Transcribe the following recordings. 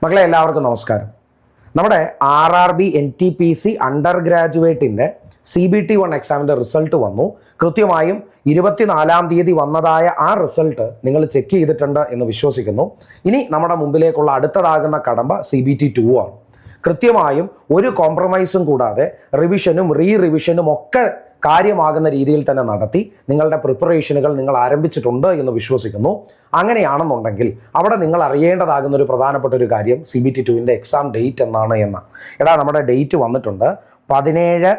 മക്കളെ എല്ലാവർക്കും നമസ്കാരം. നമ്മുടെ RRB NTPC അണ്ടർ ഗ്രാജുവേറ്റിൻ്റെ CBT-1 എക്സാമിൻ്റെ റിസൾട്ട് വന്നു. കൃത്യമായും 24-ാം തീയതി വന്നതായ ആ റിസൾട്ട് നിങ്ങൾ ചെക്ക് ചെയ്തിട്ടുണ്ട് എന്ന് വിശ്വസിക്കുന്നു. ഇനി നമ്മുടെ മുമ്പിലേക്കുള്ള അടുത്തതാകുന്ന കടമ്പ CBT-2 ആണ്. കൃത്യമായും ഒരു കോംപ്രമൈസും കൂടാതെ റിവിഷനും റിവിഷനും ഒക്കെ കാര്യമാകുന്ന രീതിയിൽ തന്നെ നടത്തി നിങ്ങളുടെ പ്രിപ്പറേഷനുകൾ നിങ്ങൾ ആരംഭിച്ചിട്ടുണ്ട് എന്ന് വിശ്വസിക്കുന്നു. അങ്ങനെയാണെന്നുണ്ടെങ്കിൽ അവിടെ നിങ്ങൾ അറിയേണ്ടതാകുന്ന ഒരു പ്രധാനപ്പെട്ട ഒരു കാര്യം CBT-2ൻ്റെ എക്സാം ഡേറ്റ് എന്നാണ് എന്നാണ്. നമ്മുടെ ഡേറ്റ് വന്നിട്ടുണ്ട് 17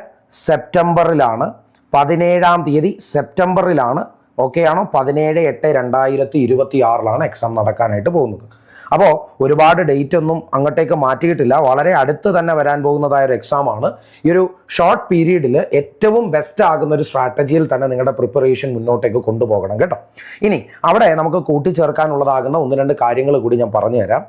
സെപ്റ്റംബറിലാണ്. 17-ാം തീയതി സെപ്റ്റംബറിലാണ്. ഓക്കെ ആണോ? 17/8/2026 എക്സാം നടക്കാനായിട്ട് പോകുന്നത്. അപ്പോൾ ഒരുപാട് ഡേറ്റ് ഒന്നും അങ്ങോട്ടേക്ക് മാറ്റിയിട്ടില്ല. വളരെ അടുത്ത് തന്നെ വരാൻ പോകുന്നതായ ഒരു എക്സാമാണ്. ഈ ഒരു ഷോർട്ട് പീരീഡിൽ ഏറ്റവും ബെസ്റ്റ് ആകുന്ന ഒരു സ്ട്രാറ്റജിയിൽ തന്നെ നിങ്ങളുടെ പ്രിപ്പറേഷൻ മുന്നോട്ടേക്ക് കൊണ്ടുപോകണം കേട്ടോ. ഇനി അവിടെ നമുക്ക് കൂട്ടിച്ചേർക്കാനുള്ളതാകുന്ന 1-2 കാര്യങ്ങൾ കൂടി ഞാൻ പറഞ്ഞു തരാം.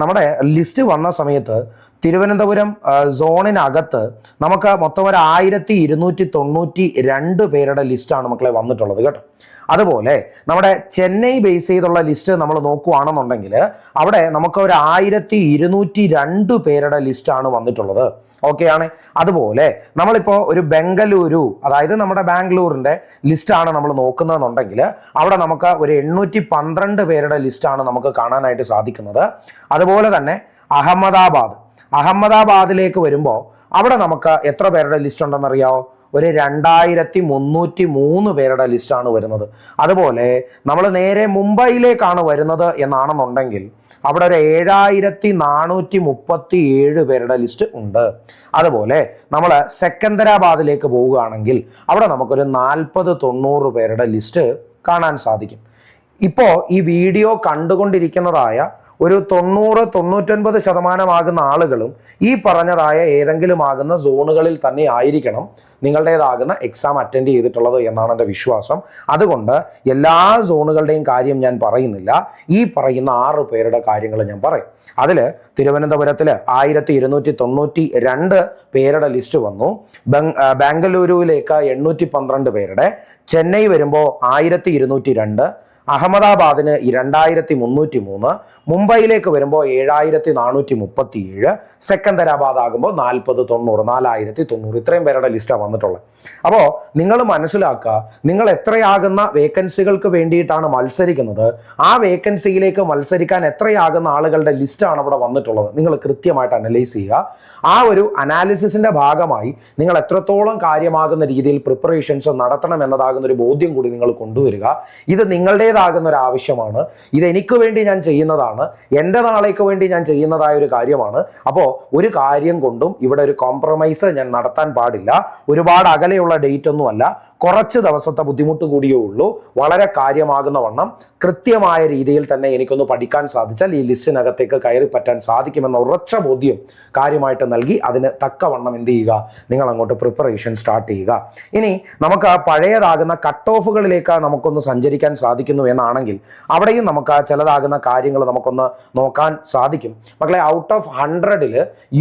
നമ്മുടെ ലിസ്റ്റ് വന്ന സമയത്ത് തിരുവനന്തപുരം സോണിനകത്ത് നമുക്ക് മൊത്തം ഒരു 1292 പേരുടെ ലിസ്റ്റാണ് മക്കളെ വന്നിട്ടുള്ളത് കേട്ടോ. അതുപോലെ നമ്മുടെ ചെന്നൈ ബേസ് ചെയ്തുള്ള ലിസ്റ്റ് നമ്മൾ നോക്കുകയാണെന്നുണ്ടെങ്കിൽ അവിടെ നമുക്ക് ഒരു 1202 പേരുടെ ലിസ്റ്റാണ് വന്നിട്ടുള്ളത്. ഓക്കെ ആണ്. അതുപോലെ നമ്മളിപ്പോൾ ഒരു ബംഗളൂരു, അതായത് നമ്മുടെ ബാംഗ്ലൂരിൻ്റെ ലിസ്റ്റാണ് നമ്മൾ നോക്കുന്നതെന്നുണ്ടെങ്കിൽ അവിടെ നമുക്ക് ഒരു 812 പേരുടെ ലിസ്റ്റാണ് നമുക്ക് കാണാനായിട്ട് സാധിക്കുന്നത്. അതുപോലെ തന്നെ അഹമ്മദാബാദിലേക്ക് വരുമ്പോൾ അവിടെ നമുക്ക് എത്ര പേരുടെ ലിസ്റ്റ് ഉണ്ടെന്നറിയാമോ? ഒരു 2303 പേരുടെ ലിസ്റ്റാണ് വരുന്നത്. അതുപോലെ നമ്മൾ നേരെ മുംബൈയിലേക്കാണ് വരുന്നത് എന്നാണെന്നുണ്ടെങ്കിൽ അവിടെ ഒരു 7437 പേരുടെ ലിസ്റ്റ് ഉണ്ട്. അതുപോലെ നമ്മൾ സെക്കന്ദരാബാദിലേക്ക് പോവുകയാണെങ്കിൽ അവിടെ നമുക്കൊരു 40-90 പേരുടെ ലിസ്റ്റ് കാണാൻ സാധിക്കും. ഇപ്പോൾ ഈ വീഡിയോ കണ്ടുകൊണ്ടിരിക്കുന്നതായ ഒരു 90-99% ആകുന്ന ആളുകളും ഈ പറഞ്ഞതായ ഏതെങ്കിലും ആകുന്ന സോണുകളിൽ തന്നെ ആയിരിക്കണം നിങ്ങളുടേതാകുന്ന എക്സാം അറ്റൻഡ് ചെയ്തിട്ടുള്ളത് എന്നാണ് എൻ്റെ വിശ്വാസം. അതുകൊണ്ട് എല്ലാ സോണുകളുടെയും കാര്യം ഞാൻ പറയുന്നില്ല. ഈ പറയുന്ന 6 പേരുടെ കാര്യങ്ങൾ ഞാൻ പറയും. അതിൽ തിരുവനന്തപുരത്തിൽ 1292 പേരുടെ ലിസ്റ്റ് വന്നു. ബാംഗ്ലൂരുവിലേക്ക് 812 പേരുടെ, ചെന്നൈ വരുമ്പോൾ 1202, അഹമ്മദാബാദിന് 2303, മുംബൈയിലേക്ക് വരുമ്പോൾ 7437, സെക്കന്ദരാബാദ് ആകുമ്പോൾ 4090 ഇത്രയും പേരുടെ ലിസ്റ്റാണ് വന്നിട്ടുള്ളത്. അപ്പോൾ നിങ്ങൾ മനസ്സിലാക്കുക, നിങ്ങൾ എത്രയാകുന്ന വേക്കൻസികൾക്ക് വേണ്ടിയിട്ടാണ് മത്സരിക്കുന്നത്, ആ വേക്കൻസിയിലേക്ക് മത്സരിക്കാൻ എത്രയാകുന്ന ആളുകളുടെ ലിസ്റ്റാണ് അവിടെ വന്നിട്ടുള്ളത് നിങ്ങൾ കൃത്യമായിട്ട് അനലൈസ് ചെയ്യുക. ആ ഒരു അനാലിസിസിന്റെ ഭാഗമായി നിങ്ങൾ എത്രത്തോളം കാര്യമാകുന്ന രീതിയിൽ പ്രിപ്പറേഷൻസ് നടത്തണം എന്നതാകുന്ന ഒരു ബോധ്യം കൂടി നിങ്ങൾ കൊണ്ടുവരിക. ഇത് നിങ്ങളുടേതാകുന്ന ഒരു ആവശ്യമാണ്. ഇത് എനിക്ക് വേണ്ടി ഞാൻ ചെയ്യുന്നതാണ്, എൻ്റെ നാളേക്ക് വേണ്ടി ഞാൻ ചെയ്യുന്നതായ ഒരു കാര്യമാണ്. അപ്പോൾ ഒരു കാര്യം കൊണ്ടും ഇവിടെ ഒരു കോംപ്രമൈസ് ഞാൻ നടത്താൻ പാടില്ല. ഒരുപാട് അകലെയുള്ള ഡേറ്റ് ഒന്നുമല്ല, കുറച്ച് ദിവസത്തെ ബുദ്ധിമുട്ട് കൂടിയേ ഉള്ളൂ. വളരെ കാര്യമാകുന്ന വണ്ണം കൃത്യമായ രീതിയിൽ തന്നെ എനിക്കൊന്ന് പഠിക്കാൻ സാധിച്ചാൽ ഈ ലിസ്റ്റിനകത്തേക്ക് കയറി പറ്റാൻ സാധിക്കുമെന്ന ഉറച്ച ബോധ്യം കാര്യമായിട്ട് നൽകി അതിന് തക്കവണ്ണം എന്ത് ചെയ്യുക, നിങ്ങൾ അങ്ങോട്ട് പ്രിപ്പറേഷൻ സ്റ്റാർട്ട് ചെയ്യുക. ഇനി നമുക്ക് പഴയതാകുന്ന കട്ട് ഓഫുകളിലേക്ക് നമുക്കൊന്ന് സഞ്ചരിക്കാൻ സാധിക്കുന്നു എന്നാണെങ്കിൽ അവിടെയും നമുക്ക് ചിലതാകുന്ന കാര്യങ്ങൾ നമുക്കൊന്ന് നോക്കാൻ സാധിക്കും. മക്കളെ, ഔട്ട് ഓഫ് 100-ൽ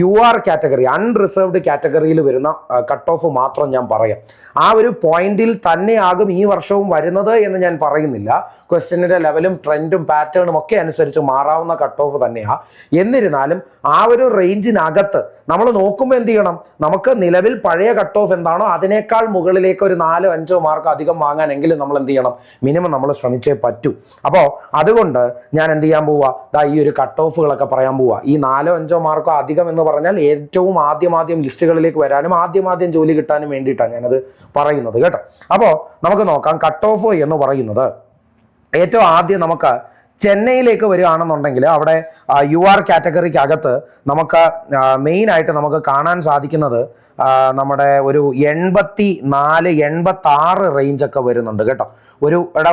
UR കാറ്റഗറി, അൺറിസർവ്ഡ് കാറ്റഗറിയിൽ വരുന്ന കട്ട് ഓഫ് മാത്രം ഞാൻ പറയാം. ആ ഒരു പോയിന്റിൽ തന്നെയാകും ഈ വർഷവും വരുന്നത് എന്ന് ഞാൻ പറയുന്നില്ല. ക്വസ്റ്റ്യനിന്റെ ലെവലും ട്രെൻഡും പാറ്റേണും ഒക്കെ അനുസരിച്ച് മാറാവുന്ന കട്ട് ഓഫ് തന്നെയാണ്. എന്നിരുന്നാലും ആ ഒരു റേഞ്ചിനകത്ത് നമ്മൾ നോക്കുമ്പോൾ എന്ത് ചെയ്യണം, നമുക്ക് നിലവിൽ പഴയ കട്ട് ഓഫ് എന്താണോ അതിനേക്കാൾ മുകളിലേക്ക് ഒരു 4-5 മാർക്ക് അധികം വാങ്ങാനെങ്കിലും നമ്മൾ എന്ത് ചെയ്യണം, മിനിമം നമ്മൾ ശ്രമിച്ചേ പറ്റൂ. അപ്പോൾ അതുകൊണ്ട് ഞാൻ എന്ത് ചെയ്യാൻ പോവുക, ഈ ഒരു കട്ട് ഓഫുകളൊക്കെ പറയാൻ പോവുക. ഈ 4-5 മാർക്കോ അധികം എന്ന് പറഞ്ഞാൽ ഏറ്റവും ആദ്യം ലിസ്റ്റുകളിലേക്ക് വരാനും ആദ്യം ജോലി കിട്ടാനും വേണ്ടിയിട്ടാണ് ഞാനത് പറയുന്നത് കേട്ടോ. അപ്പോൾ നമുക്ക് നോക്കാം. കട്ട് ഓഫ് എന്ന് പറയുന്നത് ഏറ്റവും ആദ്യം നമുക്ക് ചെന്നൈയിലേക്ക് വരികയാണെന്നുണ്ടെങ്കിൽ അവിടെ UR കാറ്റഗറിക്ക് അകത്ത് നമുക്ക് മെയിനായിട്ട് നമുക്ക് കാണാൻ സാധിക്കുന്നത് നമ്മുടെ ഒരു 84-86 റേഞ്ചൊക്കെ വരുന്നുണ്ട് കേട്ടോ.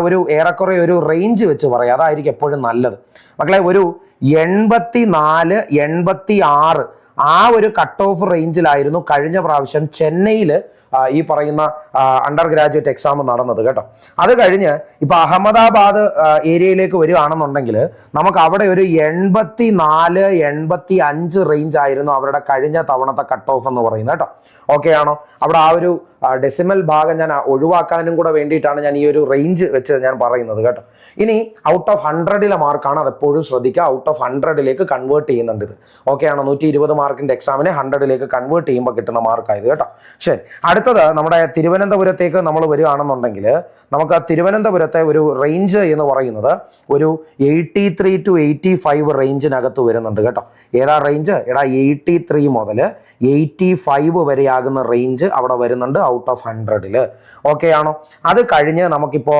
ഒരു ഏറെക്കുറെ ഒരു റേഞ്ച് വെച്ച് പറയാം, അതായിരിക്കും എപ്പോഴും നല്ലത്. മക്കളെ, ഒരു 84-86 ആ ഒരു കട്ട് ഓഫ് റേഞ്ചിലായിരുന്നു കഴിഞ്ഞ പ്രാവശ്യം ചെന്നൈയിൽ ഈ പറയുന്ന അണ്ടർ ഗ്രാജുവേറ്റ് എക്സാം നടന്നത് കേട്ടോ. അത് കഴിഞ്ഞ് ഇപ്പൊ അഹമ്മദാബാദ് ഏരിയയിലേക്ക് വരികയാണെന്നുണ്ടെങ്കിൽ നമുക്ക് അവിടെ ഒരു 84-85 റേഞ്ച് ആയിരുന്നു അവരുടെ കഴിഞ്ഞ തവണത്തെ കട്ട് ഓഫ് എന്ന് പറയുന്നത് കേട്ടോ. ഓക്കെ ആണോ? അവിടെ ആ ഒരു ഡെസിമൽ ഭാഗം ഞാൻ ഒഴിവാക്കാനും കൂടെ വേണ്ടിയിട്ടാണ് ഞാൻ ഈ ഒരു റേഞ്ച് വെച്ച് ഞാൻ പറയുന്നത് കേട്ടോ. ഇനി ഔട്ട് ഓഫ് 100 മാർക്കാണ്, അതെപ്പോഴും ശ്രദ്ധിക്കുക. ഔട്ട് ഓഫ് 100 കൺവേർട്ട് ചെയ്യുന്നുണ്ട് ഇത്. ഓക്കെ ആണോ? 120 മാർക്കിന്റെ എക്സാമിനെ 100 കൺവേർട്ട് ചെയ്യുമ്പോൾ കിട്ടുന്ന മാർക്കായത് കേട്ടോ. ശരി, അടുത്തത് നമ്മുടെ തിരുവനന്തപുരത്തേക്ക് നമ്മൾ വരികയാണെന്നുണ്ടെങ്കിൽ നമുക്ക് തിരുവനന്തപുരത്തെ ഒരു റേഞ്ച് എന്ന് പറയുന്നത് ഒരു 83 to 85 റേഞ്ചിനകത്ത് വരുന്നുണ്ട് കേട്ടോ. ഏതാ റേഞ്ച്? 83 മുതൽ 85 വരെയാകുന്ന റേഞ്ച് അവിടെ വരുന്നുണ്ട് ഔട്ട് ഓഫ് 100. ഓക്കെ ആണോ? അത് കഴിഞ്ഞ് നമുക്കിപ്പോ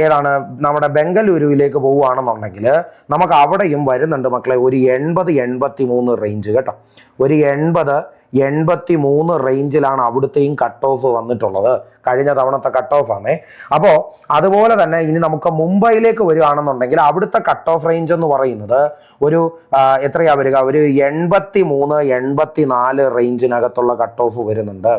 ഏതാണ് നമ്മുടെ ബംഗളൂരുവിലേക്ക് പോവുകയാണെന്നുണ്ടെങ്കിൽ നമുക്ക് അവിടെയും വരുന്നുണ്ട് മക്കളെ ഒരു 80-83 റേഞ്ച് കേട്ടോ. ഒരു 80-83 റേഞ്ചിലാണ് അവിടുത്തെയും കട്ട് ഓഫ് വന്നിട്ടുള്ളത്. കഴിഞ്ഞ തവണത്തെ കട്ട് ഓഫ് ആണേ. അപ്പോൾ അതുപോലെ തന്നെ ഇനി നമുക്ക് മുംബൈയിലേക്ക് വരികയാണെന്നുണ്ടെങ്കിൽ അവിടുത്തെ കട്ട് ഓഫ് റേഞ്ച് എന്ന് പറയുന്നത് ഒരു എത്രയാ വരിക? ഒരു 83-84 റേഞ്ചിനകത്തുള്ള കട്ട് ഓഫ് വരുന്നുണ്ട്.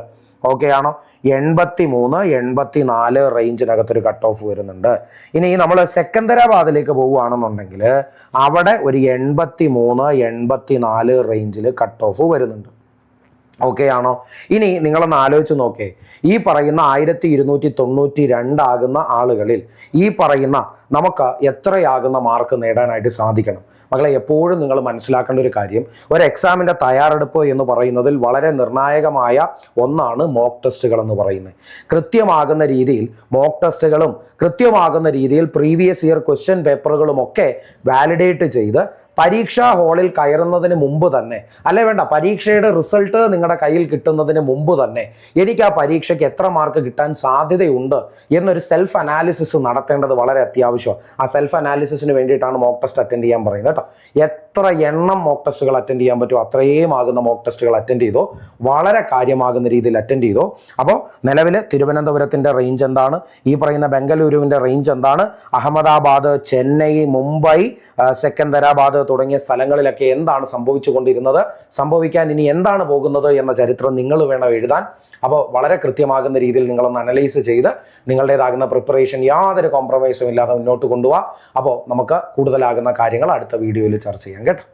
ഓക്കെ ആണോ? 83-84 റേഞ്ചിനകത്തൊരു കട്ട് ഓഫ് വരുന്നുണ്ട്. ഇനി നമ്മൾ സെക്കന്ദരാബാദിലേക്ക് പോവുകയാണെന്നുണ്ടെങ്കിൽ അവിടെ ഒരു 83-84 റേഞ്ചിൽ കട്ട് ഓഫ് വരുന്നുണ്ട്. ഓക്കെ ആണോ? ഇനി നിങ്ങളൊന്ന് ആലോചിച്ച് നോക്കേ, ഈ പറയുന്ന 1292 ആകുന്ന ആളുകളിൽ ഈ പറയുന്ന നമുക്ക് എത്രയാകുന്ന മാർക്ക് നേടാനായിട്ട് സാധിക്കണം? മക്കളെ, എപ്പോഴും നിങ്ങൾ മനസ്സിലാക്കേണ്ട ഒരു കാര്യം, ഒരു എക്സാമിൻ്റെ തയ്യാറെടുപ്പ് എന്ന് പറയുന്നതിൽ വളരെ നിർണായകമായ ഒന്നാണ് മോക്ക് ടെസ്റ്റുകൾ എന്ന് പറയുന്നത്. കൃത്യമാകുന്ന രീതിയിൽ മോക്ക് ടെസ്റ്റുകളും കൃത്യമാകുന്ന രീതിയിൽ പ്രീവിയസ് ഇയർ ക്വസ്റ്റ്യൻ പേപ്പറുകളും ഒക്കെ വാലിഡേറ്റ് ചെയ്ത് പരീക്ഷാ ഹാളിൽ കയറുന്നതിന് മുമ്പ് തന്നെ, അല്ലെ വേണ്ട, പരീക്ഷയുടെ റിസൾട്ട് നിങ്ങളുടെ കയ്യിൽ കിട്ടുന്നതിന് മുമ്പ് തന്നെ എനിക്ക് ആ പരീക്ഷയ്ക്ക് എത്ര മാർക്ക് കിട്ടാൻ സാധ്യതയുണ്ട് എന്നൊരു സെൽഫ് അനാലിസിസ് നടത്തേണ്ടത് വളരെ അത്യാവശ്യമാണ്. ആ സെൽഫ് അനാലിസിസിന് വേണ്ടിയിട്ടാണ് മോക്ക് ടെസ്റ്റ് അറ്റൻഡ് ചെയ്യാൻ പറയുന്നത് കേട്ടോ. എത്ര എണ്ണം മോക്ക് ടെസ്റ്റുകൾ അറ്റൻഡ് ചെയ്യാൻ പറ്റുമോ അത്രയും ആകുന്ന മോക്ക് ടെസ്റ്റുകൾ അറ്റൻഡ് ചെയ്തോ, വളരെ കാര്യമാകുന്ന രീതിയിൽ അറ്റൻഡ് ചെയ്തോ. അപ്പോൾ നിലവിൽ തിരുവനന്തപുരത്തിൻ്റെ റേഞ്ച് എന്താണ്? ഈ പറയുന്ന ബംഗളൂരുവിൻ്റെ റേഞ്ച് എന്താണ്? അഹമ്മദാബാദ്, ചെന്നൈ, മുംബൈ, സെക്കന്ദരാബാദ് തുടങ്ങിയ സ്ഥലങ്ങളിലൊക്കെ എന്താണ് സംഭവിച്ചു കൊണ്ടിരുന്നത്, സംഭവിക്കാൻ ഇനി എന്താണ് പോകുന്നത് എന്ന ചരിത്രം നിങ്ങൾ വേണം എഴുതാൻ. അപ്പോൾ വളരെ കൃത്യമാകുന്ന രീതിയിൽ നിങ്ങളൊന്ന് അനലൈസ് ചെയ്ത് നിങ്ങളുടേതാകുന്ന പ്രിപ്പറേഷൻ യാതൊരു കോംപ്രമൈസും ഇല്ലാതെ മുന്നോട്ട് കൊണ്ടുപോകാം. അപ്പോൾ നമുക്ക് കൂടുതലാകുന്ന കാര്യങ്ങൾ അടുത്ത വീഡിയോയിൽ ചർച്ച ചെയ്യാം കേട്ടോ.